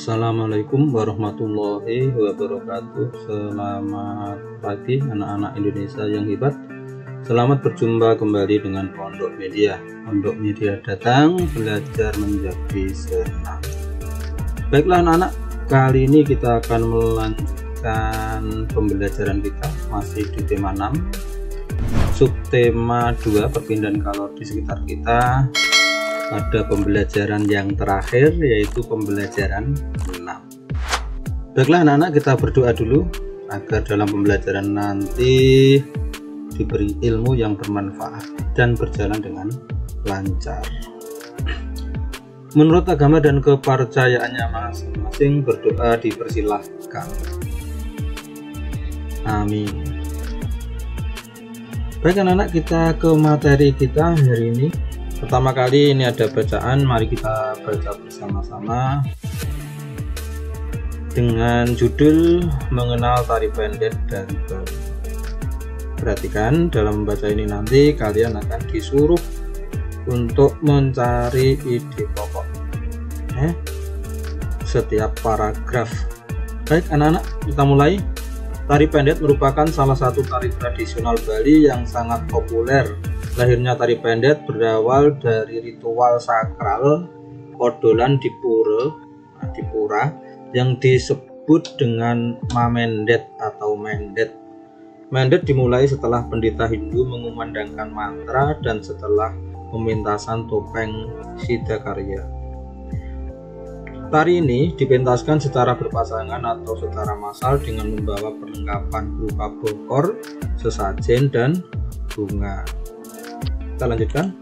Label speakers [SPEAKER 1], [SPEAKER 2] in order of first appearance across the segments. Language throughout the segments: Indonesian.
[SPEAKER 1] Assalamualaikum warahmatullahi wabarakatuh. Selamat pagi anak-anak Indonesia yang hebat. Selamat berjumpa kembali dengan Pondok Media. Pondok Media datang belajar menjadi senang. Baiklah anak-anak, kali ini kita akan melanjutkan pembelajaran kita masih di tema 6, subtema 2, perpindahan kalori di sekitar kita. Pada pembelajaran yang terakhir, yaitu pembelajaran 6. Baiklah anak-anak, kita berdoa dulu agar dalam pembelajaran nanti diberi ilmu yang bermanfaat dan berjalan dengan lancar. Menurut agama dan kepercayaannya masing-masing, berdoa dipersilahkan. Amin. Baik anak-anak, kita ke materi kita hari ini. Pertama kali ini ada bacaan, mari kita baca bersama-sama dengan judul Mengenal Tari Pendek dan Bali. Perhatikan, dalam membaca ini nanti kalian akan disuruh untuk mencari ide pokok setiap paragraf. Baik anak-anak, kita mulai. Tari pendek merupakan salah satu tari tradisional Bali yang sangat populer. Lahirnya tari pendek berawal dari ritual sakral odolan di pura yang disebut dengan mamendet atau mendet. Mendet dimulai setelah pendeta Hindu mengumandangkan mantra dan setelah pementasan topeng Siddhakarya. Tari ini dipentaskan secara berpasangan atau secara massal dengan membawa perlengkapan berupa bokor, sesajen, dan bunga. Kita lanjutkan.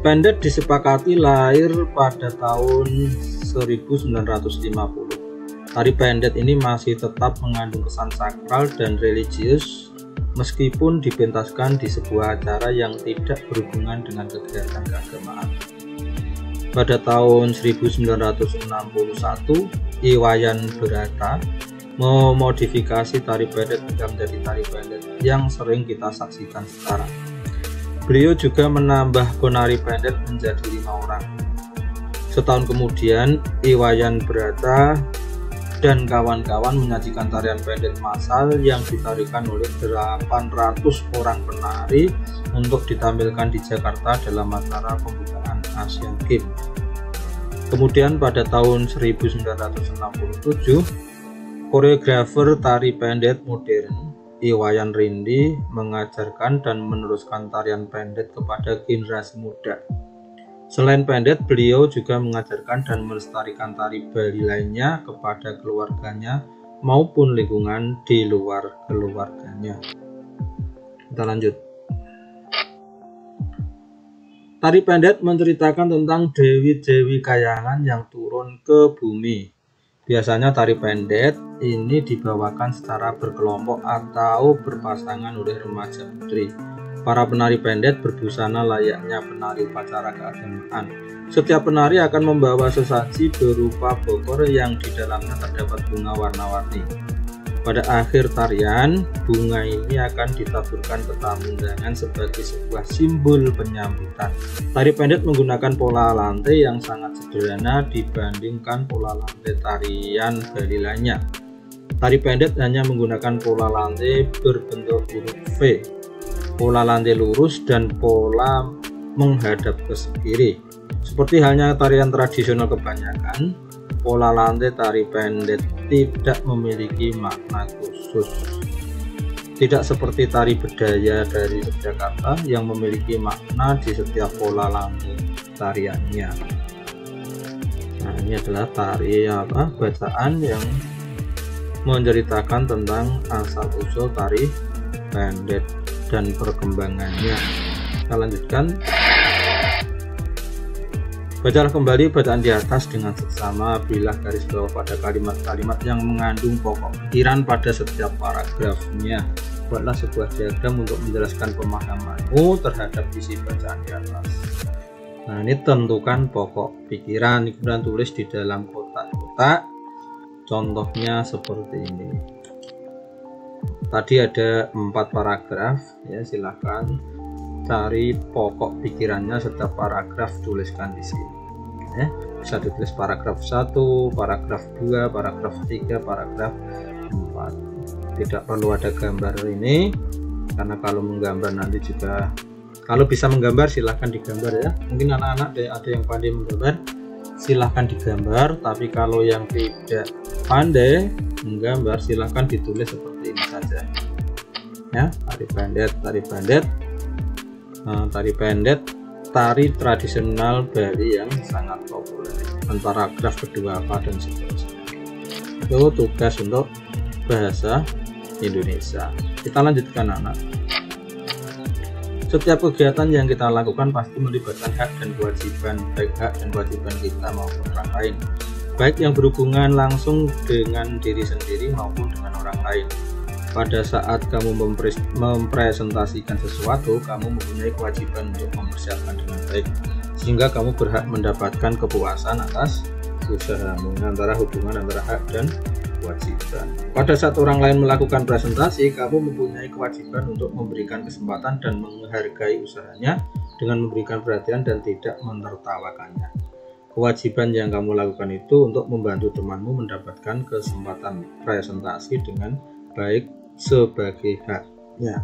[SPEAKER 1] Pendek disepakati lahir pada tahun 1950. Tari pendek ini masih tetap mengandung kesan sakral dan religius meskipun dipentaskan di sebuah acara yang tidak berhubungan dengan kegiatan keagamaan. Pada tahun 1961, Iwayan Berata memodifikasi tari pendek hingga menjadi tari pendek yang sering kita saksikan sekarang. Beliau juga menambah penari pendek menjadi 5 orang. Setahun kemudian, Iwayan Berata dan kawan-kawan menyajikan tarian pendek massal yang ditarikan oleh 800 orang penari untuk ditampilkan di Jakarta dalam acara pembukaan Asian Games. Kemudian pada tahun 1967, koreografer tari pendek modern Iwayan Rindi mengajarkan dan meneruskan tarian pendek kepada generasi muda. Selain pendek, beliau juga mengajarkan dan melestarikan tari Bali lainnya kepada keluarganya maupun lingkungan di luar keluarganya. Kita lanjut. Tari pendek menceritakan tentang dewi-dewi kayangan yang turun ke bumi. Biasanya tari pendek ini dibawakan secara berkelompok atau berpasangan oleh remaja putri. Para penari pendek berbusana layaknya penari upacara keagamaan. Setiap penari akan membawa sesaji berupa bokor yang di dalamnya terdapat bunga warna-warni. Pada akhir tarian, bunga ini akan ditaburkan ke tamu undangan sebagai sebuah simbol penyambutan. Tari pendek menggunakan pola lantai yang sangat sederhana dibandingkan pola lantai tarian Bali lainnya. Tari pendek hanya menggunakan pola lantai berbentuk huruf V, pola lantai lurus, dan pola menghadap ke kiri. Seperti halnya tarian tradisional kebanyakan, pola lantai tari pendek tidak memiliki makna khusus. Tidak seperti tari bedaya dari Yogyakarta yang memiliki makna di setiap pola lantai tariannya. Nah, ini adalah tari bacaan yang menceritakan tentang asal-usul tari pendek dan perkembangannya. Kita lanjutkan. Bacalah kembali bacaan di atas dengan seksama, berilah garis bawah pada kalimat-kalimat yang mengandung pokok pikiran pada setiap paragrafnya. Buatlah sebuah diagram untuk menjelaskan pemahamanmu terhadap isi bacaan di atas. Nah, ini tentukan pokok pikiran, kemudian tulis di dalam kotak-kotak. Contohnya seperti ini. Tadi ada 4 paragraf, ya, silahkan cari pokok pikirannya setiap paragraf, tuliskan di sini. Bisa ditulis paragraf 1, paragraf 2, paragraf 3, paragraf 4. Tidak perlu ada gambar ini, karena kalau menggambar nanti juga, kalau bisa menggambar silahkan digambar ya. Mungkin anak-anak ada yang pandai menggambar, silahkan digambar. Tapi kalau yang tidak pandai menggambar, silahkan ditulis seperti ini saja ya. Tari pendek, tari tradisional Bali yang sangat populer. Paragraf kedua apa dan seterusnya. Itu tugas untuk bahasa Indonesia. Kita lanjutkan anak. Setiap kegiatan yang kita lakukan pasti melibatkan hak dan kewajiban, baik hak dan kewajiban kita maupun orang lain, baik yang berhubungan langsung dengan diri sendiri maupun dengan orang lain. Pada saat kamu mempresentasikan sesuatu, kamu mempunyai kewajiban untuk mempersiapkan dengan baik, sehingga kamu berhak mendapatkan kepuasan atas usahamu. Antara hubungan antara hak dan kewajiban. Pada saat orang lain melakukan presentasi, kamu mempunyai kewajiban untuk memberikan kesempatan dan menghargai usahanya dengan memberikan perhatian dan tidak menertawakannya. Kewajiban yang kamu lakukan itu untuk membantu temanmu mendapatkan kesempatan presentasi dengan baik sebagai haknya.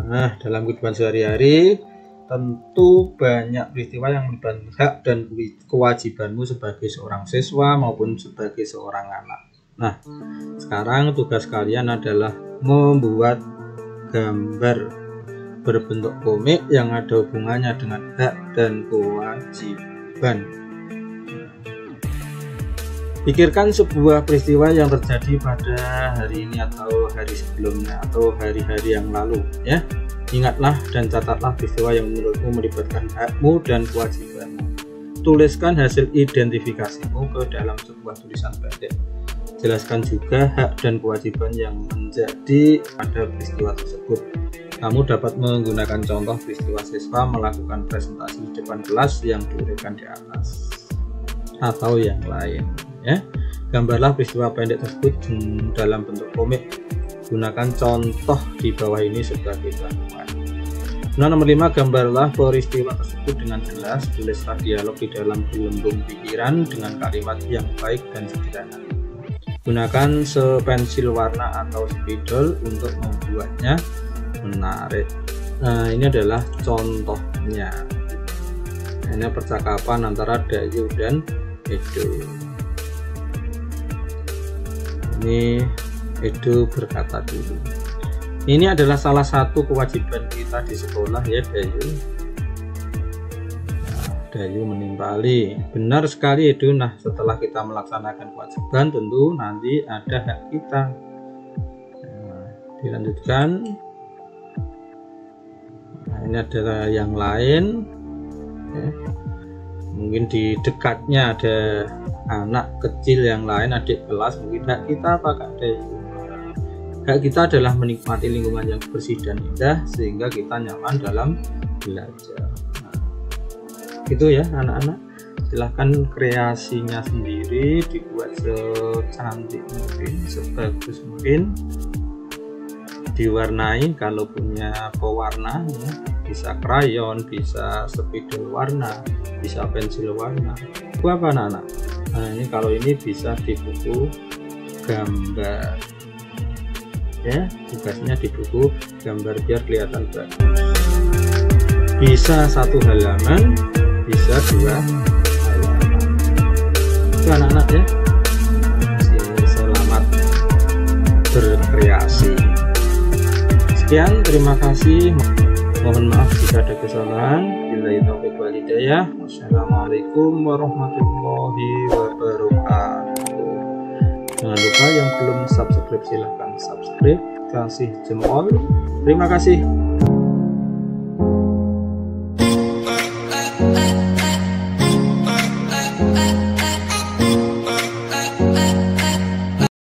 [SPEAKER 1] Nah, dalam kehidupan sehari-hari tentu banyak peristiwa yang melibatkan hak dan kewajibanmu sebagai seorang siswa maupun sebagai seorang anak. Nah, sekarang tugas kalian adalah membuat gambar berbentuk komik yang ada hubungannya dengan hak dan kewajiban. Pikirkan sebuah peristiwa yang terjadi pada hari ini atau hari sebelumnya atau hari-hari yang lalu ya. Ingatlah dan catatlah peristiwa yang menurutmu melibatkan hakmu dan kewajibanmu. Tuliskan hasil identifikasimu ke dalam sebuah tulisan pendek. Jelaskan juga hak dan kewajiban yang menjadi pada peristiwa tersebut. Kamu dapat menggunakan contoh peristiwa siswa melakukan presentasi di depan kelas yang diuraikan di atas atau yang lain ya. Gambarlah peristiwa pendek tersebut dalam bentuk komik. Gunakan contoh di bawah ini sebagai panduan. Nah, nomor 5, gambarlah peristiwa tersebut dengan jelas. Tulislah dialog di dalam gelembung pikiran dengan kalimat yang baik dan sederhana. Gunakan pensil warna atau spidol untuk membuatnya menarik. Nah, ini adalah contohnya. Ini percakapan antara Dayu dan Edo. Ini Edo berkata dulu, ini adalah salah satu kewajiban kita di sekolah ya Dayu. Nah, Dayu menimpali, benar sekali Edo. Nah, setelah kita melaksanakan kewajiban tentu nanti ada hak kita. Nah, dilanjutkan. Nah, ini adalah yang lain ya. Mungkin di dekatnya ada anak kecil yang lain, adik kelas. Mungkin hak kita apa Kak Dayu? Hak kita adalah menikmati lingkungan yang bersih dan indah sehingga kita nyaman dalam belajar. Nah, gitu ya anak-anak. Silahkan kreasinya sendiri dibuat secantik mungkin, sebagus mungkin. Diwarnai kalau punya pewarna ya. Bisa krayon, bisa spidol warna, bisa pensil warna. Itu apa anak-anak? Nah, ini kalau ini bisa di buku gambar ya, tugasnya di buku gambar biar kelihatan bagus. Bisa 1 halaman, bisa 2 halaman. Itu anak-anak ya. Selamat berkreasi. Sekian, terima kasih. Mohon maaf jika ada kesalahan. Billahi taufiq wal hidayah. Wassalamualaikum warahmatullahi wabarakatuh. Jangan lupa yang belum subscribe silahkan subscribe, kasih jempol. Terima kasih.